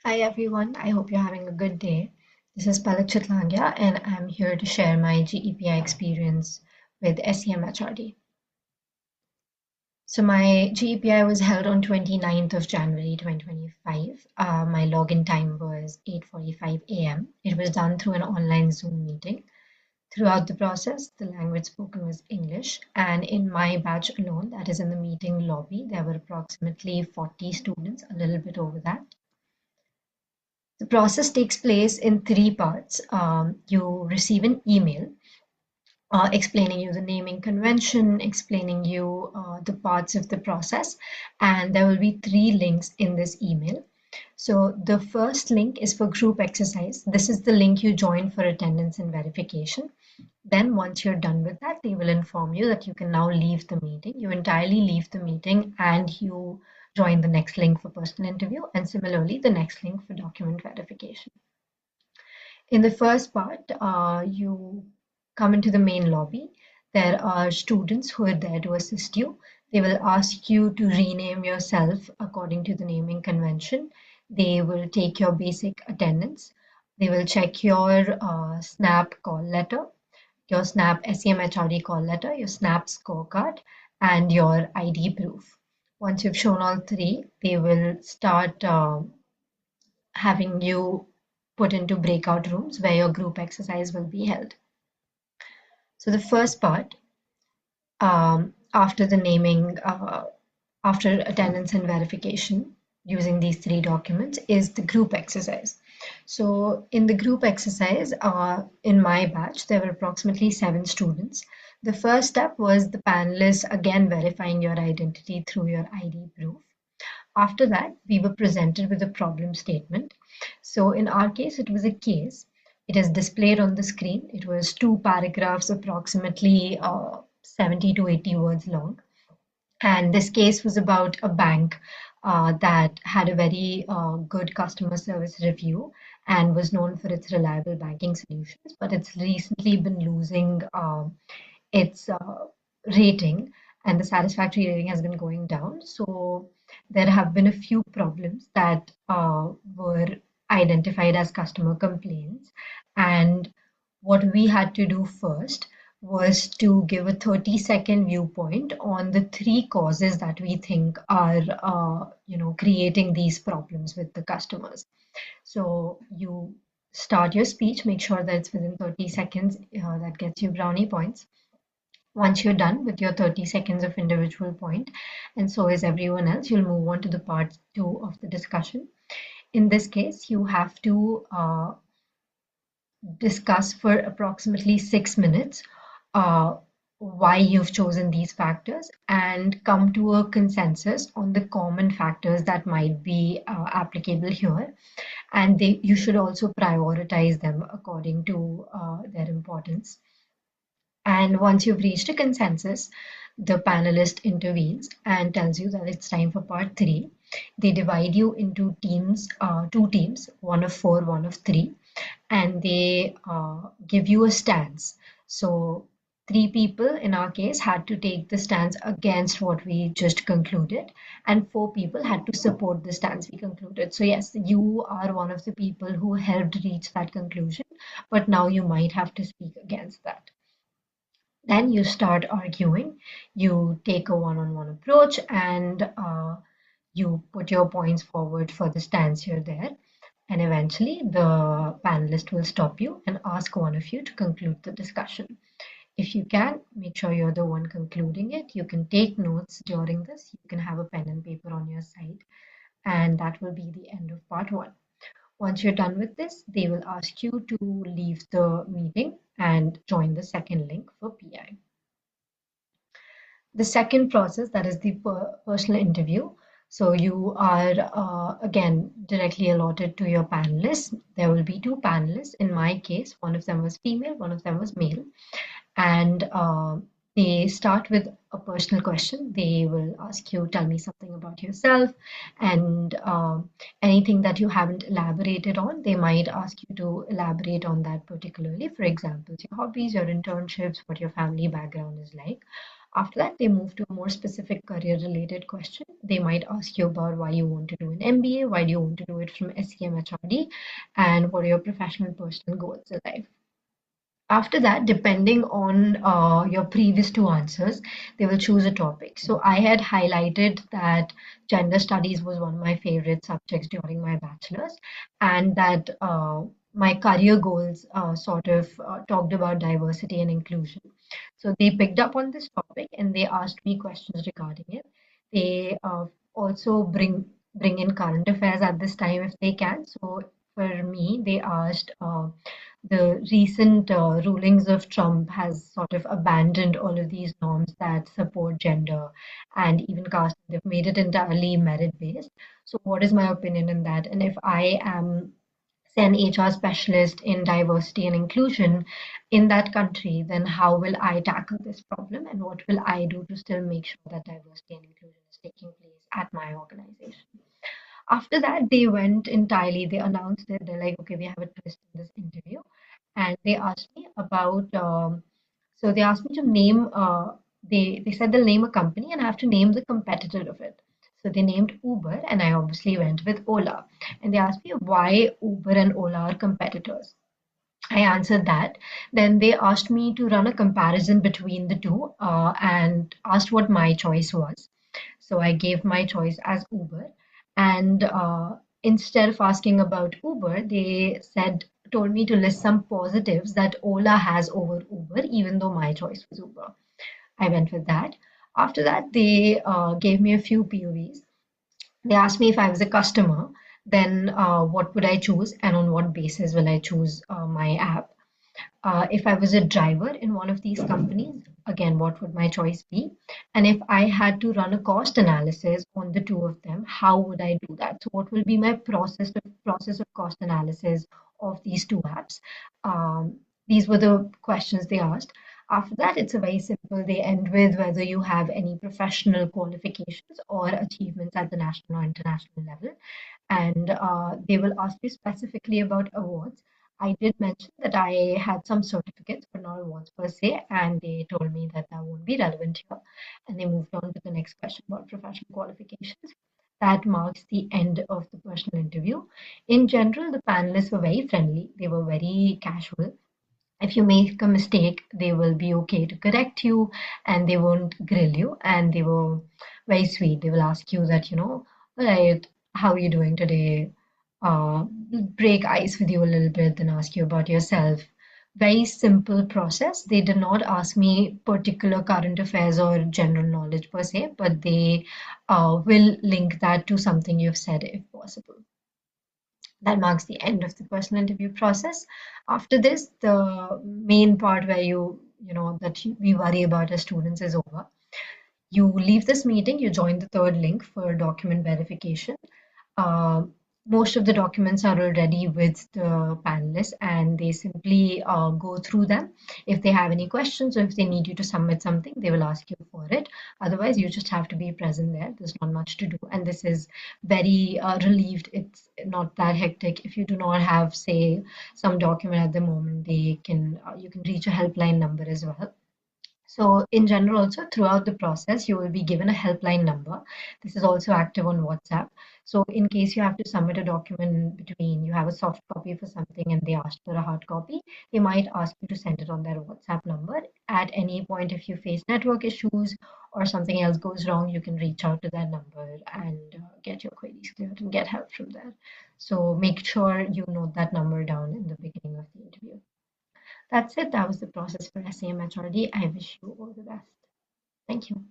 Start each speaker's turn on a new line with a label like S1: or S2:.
S1: Hi everyone, I hope you're having a good day. This is Palak Chittlangia and I'm here to share my GE-PI experience with SCMHRD. So my GE-PI was held on 29th of January 2025. My login time was 8:45 a.m. It was done through an online Zoom meeting. Throughout the process, the language spoken was English, and in my batch alone, that is in the meeting lobby, there were approximately 40 students, a little bit over that. The process takes place in three parts. You receive an email explaining you the naming convention, explaining you the parts of the process, and there will be three links in this email. So the first link is for group exercise. This is the link you join for attendance and verification. Then once you're done with that, they will inform you that you can now leave the meeting. You entirely leave the meeting and you join the next link for personal interview and similarly the next link for document verification. In the first part, you come into the main lobby. There are students who are there to assist you. They will ask you to rename yourself according to the naming convention. They will take your basic attendance. They will check your SNAP call letter, your SNAP SCMHRD call letter, your SNAP scorecard, and your ID proof. Once you've shown all three, they will start having you put into breakout rooms where your group exercise will be held. So the first part, after the naming, after attendance and verification using these three documents is the group exercise. So in the group exercise, in my batch, there were approximately 7 students. The first step was the panelists again verifying your identity through your ID proof. After that, we were presented with a problem statement. So in our case, it was a case. It is displayed on the screen. It was 2 paragraphs, approximately 70 to 80 words long. And this case was about a bank that had a very good customer service review and was known for its reliable banking solutions, but it's recently been losing its rating, and the satisfactory rating has been going down. So there have been a few problems that were identified as customer complaints. And what we had to do first was to give a 30-second viewpoint on the three causes that we think are, creating these problems with the customers. So you start your speech, make sure that it's within 30 seconds. That gets you brownie points. Once you're done with your 30 seconds of individual point, and so is everyone else, you'll move on to the part two of the discussion. In this case, you have to discuss for approximately 6 minutes uh, why you've chosen these factors and come to a consensus on the common factors that might be applicable here. And you should also prioritize them according to their importance. And once you've reached a consensus, the panelist intervenes and tells you that it's time for part three. They divide you into teams, two teams, one of four, one of three, and they give you a stance. So, three people in our case had to take the stance against what we just concluded, and four people had to support the stance we concluded. So, yes, you are one of the people who helped reach that conclusion, but now you might have to speak against that. Then you start arguing, you take a one-on-one approach, and you put your points forward for the stance you're there. And eventually, the panelist will stop you and ask one of you to conclude the discussion. If you can, make sure you're the one concluding it. You can take notes during this. You can have a pen and paper on your side. And that will be the end of part one. Once you're done with this, they will ask you to leave the meeting and join the second link for PI. The second process, that is the personal interview. So you are again directly allotted to your panelists. There will be two panelists. In my case, one of them was female, one of them was male. And they start with a personal question. They will ask you, tell me something about yourself, and anything that you haven't elaborated on, they might ask you to elaborate on that particularly. For example, your hobbies, your internships, what your family background is like. After that, they move to a more specific career-related question. They might ask you about why you want to do an MBA, why do you want to do it from SCMHRD, and what are your professional and personal goals in life. After that, depending on your previous two answers, they will choose a topic. So I had highlighted that gender studies was one of my favorite subjects during my bachelor's, and that my career goals sort of talked about diversity and inclusion. So they picked up on this topic and they asked me questions regarding it. They also bring in current affairs at this time if they can. So for me, they asked the recent rulings of Trump has sort of abandoned all of these norms that support gender and even caste. They've made it entirely merit based. So what is my opinion in that? And if I am say an HR specialist in diversity and inclusion in that country, then how will I tackle this problem and what will I do to still make sure that diversity and inclusion is taking place at my organization? After that, they went entirely, they announced it, they're like, okay, we have a twist in this interview. And they asked me about, so they asked me to name, they said they'll name a company and I have to name the competitor of it. So they named Uber and I obviously went with Ola. And they asked me why Uber and Ola are competitors. I answered that. Then they asked me to run a comparison between the two and asked what my choice was. So I gave my choice as Uber. And instead of asking about Uber, they told me to list some positives that Ola has over Uber, even though my choice was Uber. I went with that. After that, they gave me a few POVs. They asked me if I was a customer, then what would I choose and on what basis will I choose my app? If I was a driver in one of these companies, again, what would my choice be? And if I had to run a cost analysis on the two of them, how would I do that? So what will be my process of cost analysis of these two apps? These were the questions they asked. After that, it's a very simple. They end with whether you have any professional qualifications or achievements at the national or international level. And they will ask you specifically about awards. I did mention that I had some certificates, but not awards per se, and they told me that that won't be relevant here. And they moved on to the next question about professional qualifications. That marks the end of the personal interview. In general, the panelists were very friendly, they were very casual. If you make a mistake, they will be okay to correct you and they won't grill you. And they were very sweet. They will ask you that, all right, how are you doing today? Break ice with you a little bit, then ask you about yourself. Very simple process. They did not ask me particular current affairs or general knowledge per se, but they will link that to something you've said if possible. That marks the end of the personal interview process. After this, the main part where we worry about as students is over. You leave this meeting, you join the third link for document verification. Uh, Most of the documents are already with the panelists and they simply go through them. If they have any questions or if they need you to submit something, they will ask you for it. Otherwise, you just have to be present there. There's not much to do. And this is very relieved. It's not that hectic. If you do not have, say, some document at the moment, you can reach a helpline number as well. So in general, also throughout the process, you will be given a helpline number. This is also active on WhatsApp. So in case you have to submit a document between, you have a soft copy for something and they ask for a hard copy, they might ask you to send it on their WhatsApp number. At any point, if you face network issues or something else goes wrong, you can reach out to that number and get your queries cleared and get help from there. So make sure you note that number down in the beginning of the interview. That's it. That was the process for SCMHRD. I wish you all the best. Thank you.